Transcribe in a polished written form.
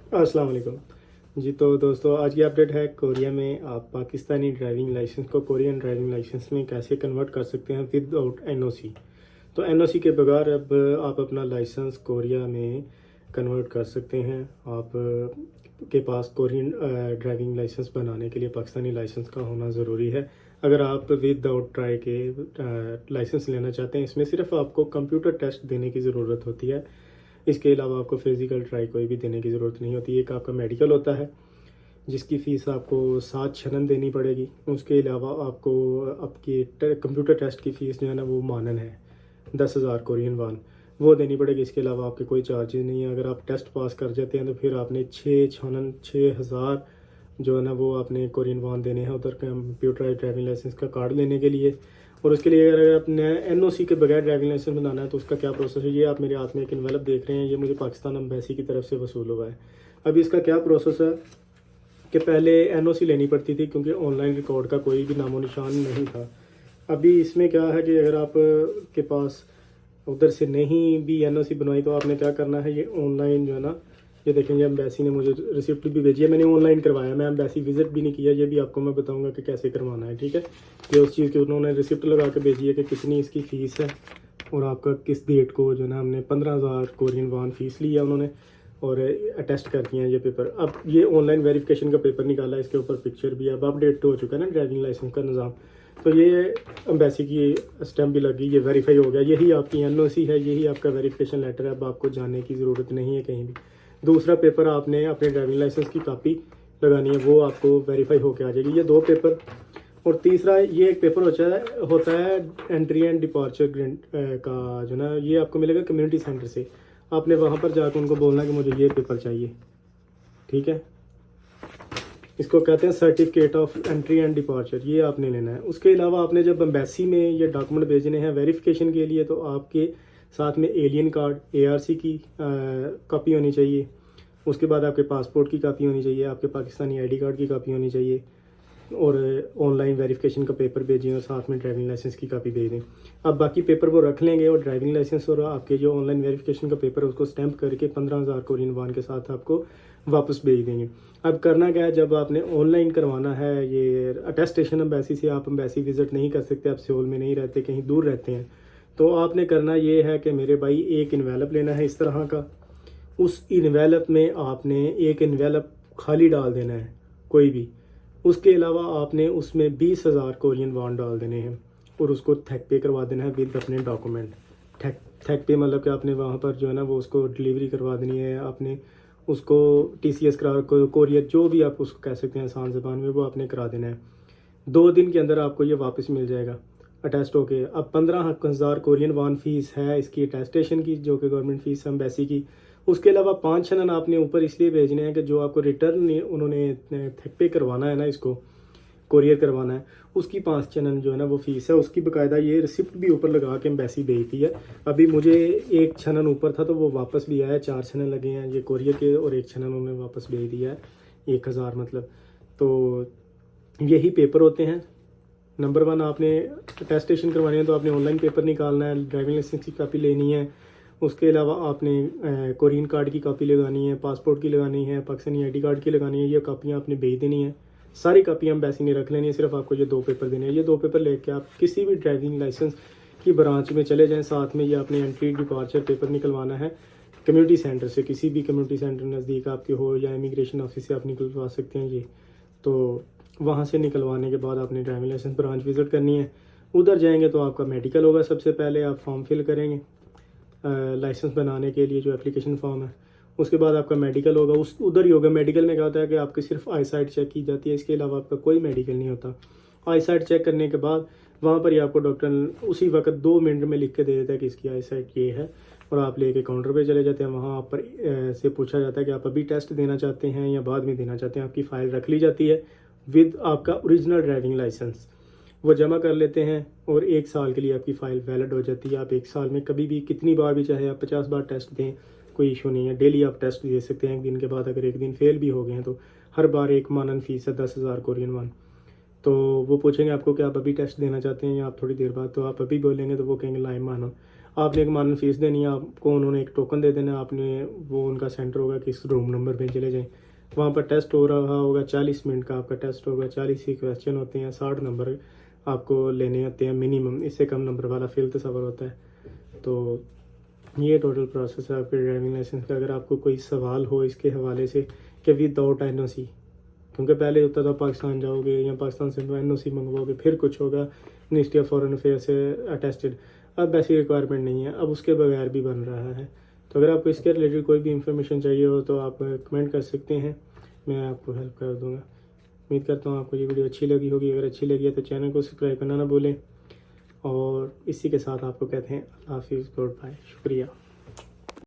अस्सलाम वालेकुम जी। तो दोस्तों, आज की अपडेट है कोरिया में आप पाकिस्तानी ड्राइविंग लाइसेंस को कोरियन ड्राइविंग लाइसेंस में कैसे कन्वर्ट कर सकते हैं विदाउट एनओसी। तो एनओसी के बगैर अब आप अपना लाइसेंस कोरिया में कन्वर्ट कर सकते हैं। आप के पास कोरियन ड्राइविंग लाइसेंस बनाने के लिए पाकिस्तानी लाइसेंस का होना ज़रूरी है। अगर आप विदाउट ट्राई के लाइसेंस लेना चाहते हैं, इसमें सिर्फ आपको कंप्यूटर टेस्ट देने की ज़रूरत होती है। इसके अलावा आपको फिज़िकल ट्राई कोई भी देने की ज़रूरत नहीं होती। एक आपका मेडिकल होता है जिसकी फ़ीस आपको 7 छनन देनी पड़ेगी। उसके अलावा आपको आपकी कंप्यूटर टेस्ट की फ़ीस जो है ना वो मानन है 10,000 कोरियन वान, वो देनी पड़ेगी। इसके अलावा आपके कोई चार्जेस नहीं है। अगर आप टेस्ट पास कर जाते हैं तो फिर आपने 6,000 जो है ना वो आपने कोरियन वान देने हैं उधर कंप्यूटराइज ड्राइविंग लाइसेंस का कार्ड लेने के लिए। और उसके लिए अगर आपने एनओसी के बगैर ड्राइविंग लाइसेंस बनाना है तो उसका क्या प्रोसेस है, ये आप मेरे हाथ में एक इन्वेलप देख रहे हैं, ये मुझे पाकिस्तान एम्बेसी की तरफ से वसूल हुआ है। अभी इसका क्या प्रोसेस है कि पहले एनओसी लेनी पड़ती थी क्योंकि ऑनलाइन रिकॉर्ड का कोई भी नामो निशान नहीं था। अभी इसमें क्या है कि अगर आप के पास उधर से नहीं भी एनओसी बनवाई तो आपने क्या करना है, ये ऑनलाइन जो है ना, ये देखेंगे एम्बेसी ने मुझे रिसिप्ट भी भेजी है। मैंने ऑनलाइन करवाया, मैं एम्बेसी विजिट भी नहीं किया। ये भी आपको मैं बताऊंगा कि कैसे करवाना है, ठीक है। ये उस चीज़ की उन्होंने रिसिप्ट लगा के भेजी है कि कितनी इसकी फ़ीस है और आपका किस डेट को जो है ना, हमने 15,000 कोरियन वान फ़ीस ली है उन्होंने और अटेस्ट कर दिए हैं ये पेपर। अब ये ऑनलाइन वेरिफिकेशन का पेपर निकाला है, इसके ऊपर पिक्चर भी है। अब अपडेट हो चुका है ना ड्राइविंग लाइसेंस का निज़ाम। तो ये एम्बेसी की स्टैम्प भी लगी, ये वेरीफाई हो गया। यही आपकी एनओसी है, यही आपका वेरिफिकेशन लेटर है। अब आपको जाने की ज़रूरत नहीं है कहीं भी। दूसरा पेपर आपने अपने ड्राइविंग लाइसेंस की कापी लगानी है, वो आपको वेरीफाई होकर आ जाएगी। ये 2 पेपर। और तीसरा ये एक पेपर होता है एंट्री एंड डिपार्चर का जो ना, ये आपको मिलेगा कम्युनिटी सेंटर से। आपने वहाँ पर जाकर उनको बोलना है कि मुझे ये पेपर चाहिए, ठीक है। इसको कहते हैं certificate of entry and departure, ये आपने लेना है। उसके अलावा आपने जब एम्बेसी में ये डॉक्यूमेंट भेजने हैं वेरिफिकेशन के लिए, तो आपके साथ में एलियन कार्ड एआरसी की कॉपी होनी चाहिए। उसके बाद आपके पासपोर्ट की कॉपी होनी चाहिए, आपके पाकिस्तानी आईडी कार्ड की कॉपी होनी चाहिए और ऑनलाइन वेरिफिकेशन का पेपर भेजें और साथ में ड्राइविंग लाइसेंस की कॉपी भेज दें। अब बाकी पेपर वो रख लेंगे और ड्राइविंग लाइसेंस और आपके जो ऑनलाइन वेरिफिकेशन का पेपर है उसको स्टैंप करके 15,000 कोरियन वान के साथ आपको वापस भेज देंगे। अब करना क्या है, जब आपने ऑनलाइन करवाना है ये अटेस्टेशन एम्बेसी से, आप एम्बेसी विजिट नहीं कर सकते, आप सियोल में नहीं रहते, कहीं दूर रहते हैं, तो आपने करना ये है कि मेरे भाई एक इन्वेलप लेना है इस तरह का। उस इन्वेलप में आपने एक इन्वेलप खाली डाल देना है कोई भी। उसके अलावा आपने उसमें 20,000 कोरियन वान डाल देने हैं और उसको थैक पे करवा देना है विद अपने डॉक्यूमेंट। थैक पे मतलब कि आपने वहाँ पर जो है ना वो उसको डिलीवरी करवा देनी है। आपने उसको टीसीएस करा कोरियर जो भी आप उसको कह सकते हैं आसान ज़बान में, वो आपने करा देना है। 2 दिन के अंदर आपको ये वापस मिल जाएगा अटेस्ट होके। अब 15,000 कोरियन वान फीस है इसकी अटेस्टेशन की, जो कि गवर्नमेंट फीस है एम्बेसी की। उसके अलावा 5 छनन आपने ऊपर इसलिए भेजने हैं कि जो आपको रिटर्न उन्होंने थेक पे करवाना है ना, इसको कोरियर करवाना है, उसकी 5 छनन जो है ना वो फीस है। उसकी बाकायदा ये रिसिप्ट भी ऊपर लगा के एम्बेसी भेजती है। अभी मुझे 1 छनन ऊपर था तो वो वापस भी आया, 4 छनन लगे हैं ये कोरियर के और 1 छनन उन्होंने वापस भेज दिया है, 1,000 मतलब। तो यही पेपर होते हैं। नंबर 1, आपने अटेस्टेशन करवानी है तो आपने ऑनलाइन पेपर निकालना है, ड्राइविंग लाइसेंस की कापी लेनी है। उसके अलावा आपने कोरियन कार्ड की कापी लगानी है, पासपोर्ट की लगानी है, पाकिस्तानी आईडी कार्ड की लगानी है। ये कापियाँ आपने भेज देनी है, सारी कापियाँ एम्बेसी ने रख लेनी है। सिर्फ आपको ये 2 पेपर देने हैं। ये 2 पेपर लेके आप किसी भी ड्राइविंग लाइसेंस की ब्रांच में चले जाएँ। साथ में ये आपने एंट्री डिपार्चर पेपर निकलवाना है कम्युनिटी सेंटर से, किसी भी कम्युनिटी सेंटर नज़दीक आपके हो या इमिग्रेशन ऑफिस से आप निकलवा सकते हैं ये। तो वहाँ से निकलवाने के बाद आपने ड्राइविंग लाइसेंस ब्रांच विज़िट करनी है। उधर जाएंगे तो आपका मेडिकल होगा। सबसे पहले आप फॉर्म फिल करेंगे लाइसेंस बनाने के लिए, जो एप्लीकेशन फॉर्म है। उसके बाद आपका मेडिकल होगा, उस उधर ही होगा। मेडिकल में क्या होता है कि आपकी सिर्फ आई साइट चेक की जाती है, इसके अलावा आपका कोई मेडिकल नहीं होता। आई साइट चेक करने के बाद वहाँ पर ही आपको डॉक्टर उसी वक्त 2 मिनट में लिख के दे देता है कि इसकी आई साइट ये है, और आप लेके काउंटर पे चले जाते हैं। वहाँ आप पर से पूछा जाता है कि आप अभी टेस्ट देना चाहते हैं या बाद में देना चाहते हैं। आपकी फ़ाइल रख ली जाती है विद आपका ओरिजिनल ड्राइविंग लाइसेंस, वो जमा कर लेते हैं और 1 साल के लिए आपकी फ़ाइल वैलिड हो जाती है। आप 1 साल में कभी भी कितनी बार भी चाहे आप 50 बार टेस्ट दें, कोई इशू नहीं है। डेली आप टेस्ट दे सकते हैं। 1 दिन के बाद अगर 1 दिन फेल भी हो गए हैं तो हर बार एक मानन फ़ीस है 10,000 कोरियन वान। तो वो पूछेंगे आपको कि आप अभी टेस्ट देना चाहते हैं या आप थोड़ी देर बाद, तो आप अभी बोलेंगे तो वो कहेंगे लाइन मानो। आपने एक मानन फीस देनी है, आपको उन्होंने एक टोकन दे देना, आपने वो उनका सेंटर होगा कि इस रूम नंबर पे चले जाएं, वहाँ पर टेस्ट हो रहा होगा, 40 मिनट का आपका टेस्ट होगा, 40 ही क्वेश्चन होते हैं, 60 नंबर आपको लेने होते हैं मिनिमम, इससे कम नंबर वाला फेल तो सवाल होता है। तो ये टोटल प्रोसेस है आपके ड्राइविंग लाइसेंस का। अगर आपको कोई सवाल हो इसके हवाले से कि विदाउट NOC, क्योंकि पहले होता था पाकिस्तान जाओगे या पाकिस्तान से NOC मंगवाओगे फिर कुछ होगा, मिनिस्ट्री ऑफ फॉरेन अफेयर से अटेस्टेड, अब ऐसी रिक्वायरमेंट नहीं है, अब उसके बगैर भी बन रहा है। तो अगर आपको इसके रिलेटेड कोई भी इंफॉर्मेशन चाहिए हो तो आप कमेंट कर सकते हैं, मैं आपको हेल्प कर दूँगा। उम्मीद करता हूँ आपको ये वीडियो अच्छी लगी होगी, अगर अच्छी लगी है तो चैनल को सब्सक्राइब करना ना भूलें। और इसी के साथ आपको कहते हैं अल्लाह हाफिज़, गुड बाय, शुक्रिया।